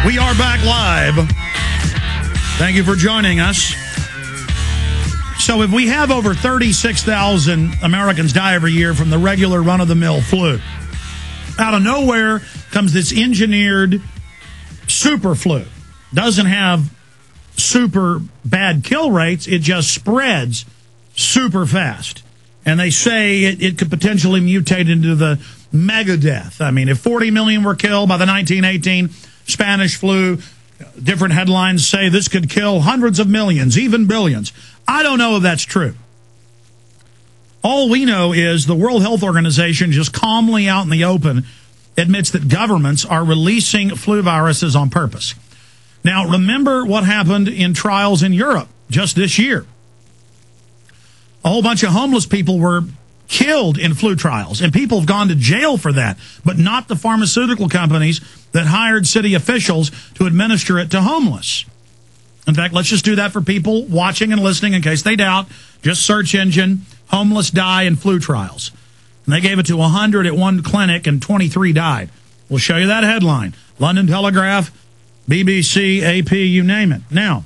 We are back live. Thank you for joining us. So if we have over 36,000 Americans die every year from the regular run-of-the-mill flu, out of nowhere comes this engineered super flu. Doesn't have super bad kill rates. It just spreads super fast. And they say it could potentially mutate into the mega death. I mean, if 40 million were killed by the 1918 Spanish flu, different headlines say this could kill hundreds of millions, even billions. I don't know if that's true. All we know is the World Health Organization, just calmly out in the open, admits that governments are releasing flu viruses on purpose. Now, remember what happened in trials in Europe just this year. A whole bunch of homeless people were killed in flu trials, and people have gone to jail for that, but not the pharmaceutical companies that hired city officials to administer it to homeless. In fact, let's just do that for people watching and listening in case they doubt. Just search engine, homeless die in flu trials. And they gave it to 100 at one clinic, and 23 died. We'll show you that headline. London Telegraph, BBC, AP, you name it. Now,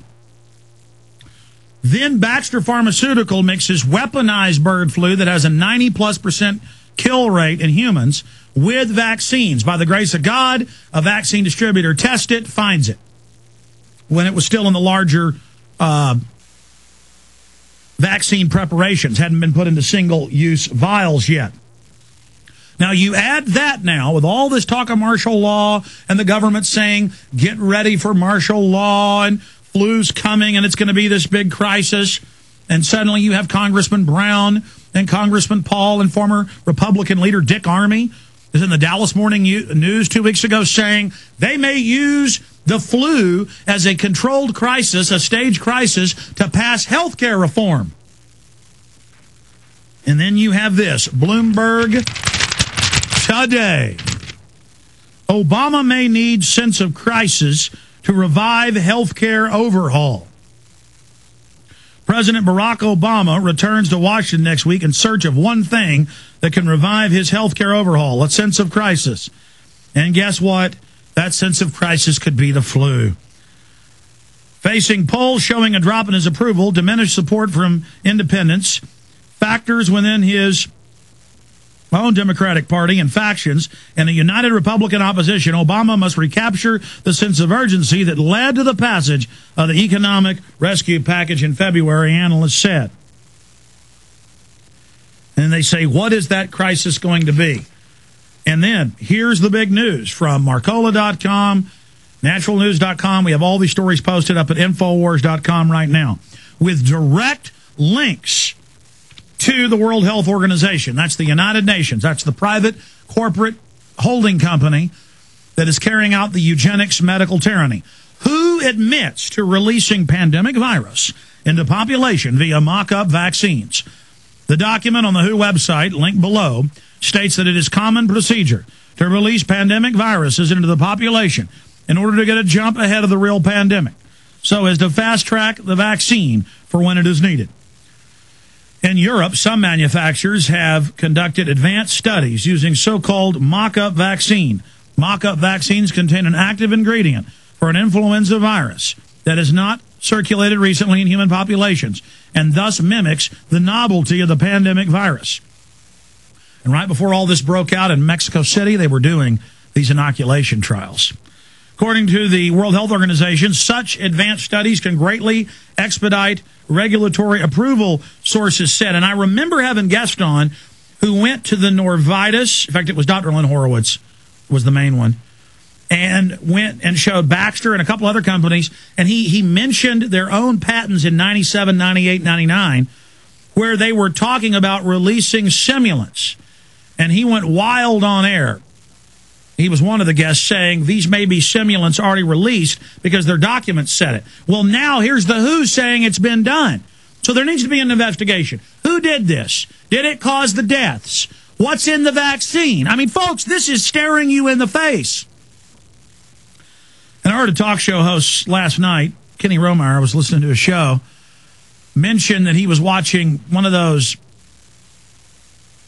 then Baxter Pharmaceutical mixes weaponized bird flu that has a 90+% kill rate in humans with vaccines. By the grace of God, a vaccine distributor tests it, finds it, when it was still in the larger vaccine preparations, hadn't been put into single-use vials yet. Now, you add that now with all this talk of martial law and the government saying, get ready for martial law and flu's coming and it's going to be this big crisis. And suddenly you have Congressman Brown and Congressman Paul and former Republican leader Dick Armey is in the Dallas Morning News 2 weeks ago saying they may use the flu as a controlled crisis, a staged crisis, to pass health care reform. And then you have this, Bloomberg today. Obama may need sense of crisis to revive health care overhaul. President Barack Obama returns to Washington next week in search of one thing that can revive his health care overhaul, a sense of crisis. And guess what? That sense of crisis could be the flu. Facing polls showing a drop in his approval, diminished support from independents, factors within his own Democratic Party and factions, and a united Republican opposition, Obama must recapture the sense of urgency that led to the passage of the economic rescue package in February, analysts said. And they say, what is that crisis going to be? And then here's the big news from Marcola.com, naturalnews.com. We have all these stories posted up at Infowars.com right now with direct links to the World Health Organization. That's the United Nations. That's the private corporate holding company that is carrying out the eugenics medical tyranny. Who admits to releasing pandemic virus into population via mock-up vaccines? The document on the WHO website, linked below, states that it is common procedure to release pandemic viruses into the population in order to get a jump ahead of the real pandemic, so as to fast-track the vaccine for when it is needed. In Europe, some manufacturers have conducted advanced studies using so-called mock-up vaccine. Mock-up vaccines contain an active ingredient for an influenza virus that has not circulated recently in human populations and thus mimics the novelty of the pandemic virus. And right before all this broke out in Mexico City, they were doing these inoculation trials. According to the World Health Organization, such advanced studies can greatly expedite regulatory approval, sources said. And I remember having guests on who went to the Norvitas. In fact, it was Dr. Lynn Horowitz was the main one, and went and showed Baxter and a couple other companies. And he mentioned their own patents in 97, 98, 99, where they were talking about releasing simulants. And he went wild on air. He was one of the guests saying these may be simulants already released because their documents said it. Well, now here's the WHO saying it's been done. So there needs to be an investigation. Who did this? Did it cause the deaths? What's in the vaccine? I mean, folks, this is staring you in the face. And I heard a talk show host last night, Kenny Romeyer, I was listening to a show, mention that he was watching one of those,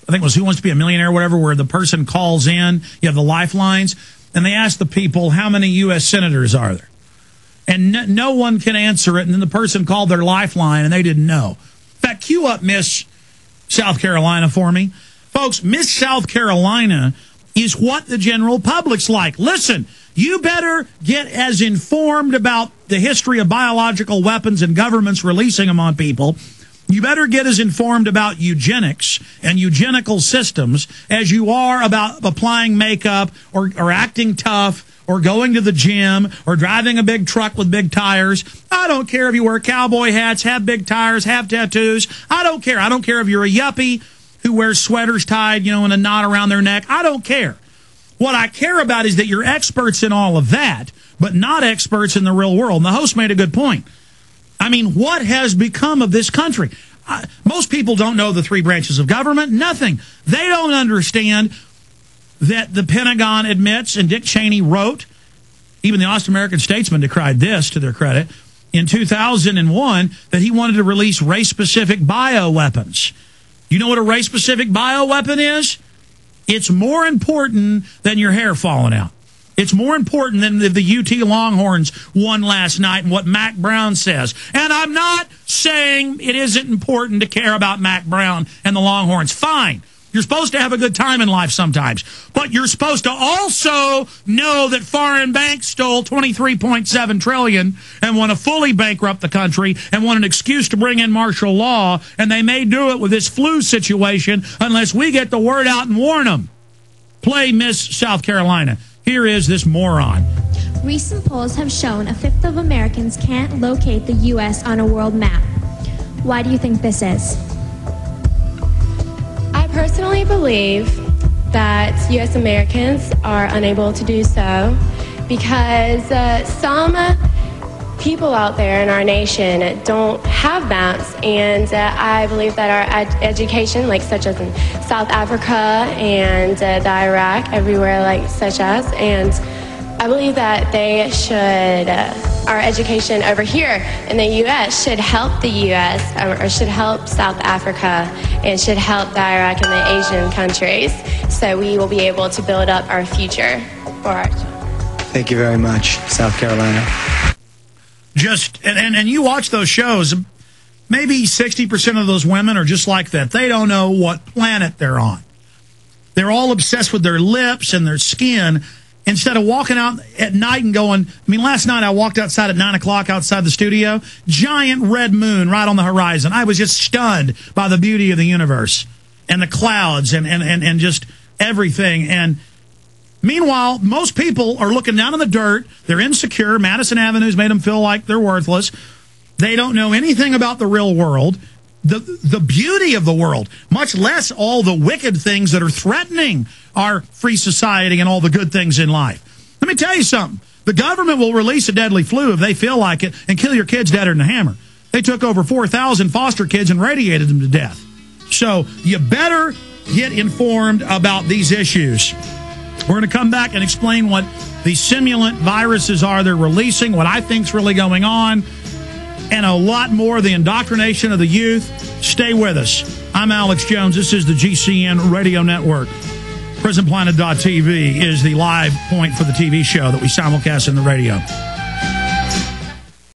I think it was Who Wants to Be a Millionaire or whatever, where the person calls in, you have the lifelines, and they asked the people, how many U.S. senators are there? And no one can answer it, and then the person called their lifeline, and they didn't know. In fact, cue up Miss South Carolina for me. Folks, Miss South Carolina is what the general public's like. Listen, you better get as informed about the history of biological weapons and governments releasing them on people. You better get as informed about eugenics and eugenical systems as you are about applying makeup or acting tough or going to the gym or driving a big truck with big tires. I don't care if you wear cowboy hats, have big tires, have tattoos. I don't care. I don't care if you're a yuppie who wears sweaters tied, in a knot around their neck. I don't care. What I care about is that you're experts in all of that, but not experts in the real world. And the host made a good point. I mean, what has become of this country? Most people don't know the three branches of government. Nothing. They don't understand that the Pentagon admits, and Dick Cheney wrote, even the Austin American Statesman decried this, to their credit, in 2001, that he wanted to release race-specific bioweapons. You know what a race-specific bioweapon is? It's more important than your hair falling out. It's more important than the UT Longhorns won last night and what Mac Brown says. And I'm not saying it isn't important to care about Mac Brown and the Longhorns. Fine. You're supposed to have a good time in life sometimes. But you're supposed to also know that foreign banks stole $23.7 trillion and want to fully bankrupt the country and want an excuse to bring in martial law. And they may do it with this flu situation unless we get the word out and warn them. Play Miss South Carolina. Here is this moron. Recent polls have shown a fifth of Americans can't locate the U.S. on a world map. Why do you think this is? I personally believe that U.S. Americans are unable to do so because some people out there in our nation don't have maps, and I believe that our education, such as in South Africa and the Iraq, everywhere such as, and I believe that they should, our education over here in the U.S. should help the U.S. or should help South Africa and should help the Iraq and the Asian countries, so we will be able to build up our future for our children. Thank you very much, South Carolina. And you watch those shows, maybe 60% of those women are just like that. They don't know what planet they're on. They're all obsessed with their lips and their skin instead of walking out at night and going, last night I walked outside at 9 o'clock outside the studio, giant red moon right on the horizon. I was just stunned by the beauty of the universe and the clouds and just everything. And meanwhile, most people are looking down in the dirt. They're insecure. Madison Avenue's made them feel like they're worthless. They don't know anything about the real world, the beauty of the world, much less all the wicked things that are threatening our free society and all the good things in life. Let me tell you something. The government will release a deadly flu if they feel like it and kill your kids deader than a hammer. They took over 4,000 foster kids and radiated them to death. So you better get informed about these issues. We're going to come back and explain what the simulant viruses are they're releasing, what I think's really going on, and a lot more, the indoctrination of the youth. Stay with us. I'm Alex Jones. This is the GCN Radio Network. PrisonPlanet.tv is the live point for the TV show that we simulcast in the radio.